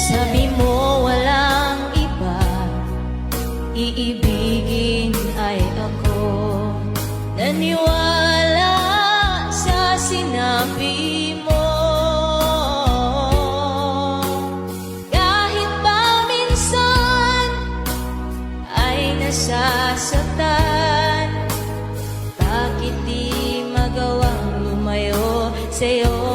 Sabi mo walang iba, iibigin ay ako. Naniwala sa sinabi mo, kahit pa minsan ay nasasaktan. Bakit di magawang lumayo sa'yo?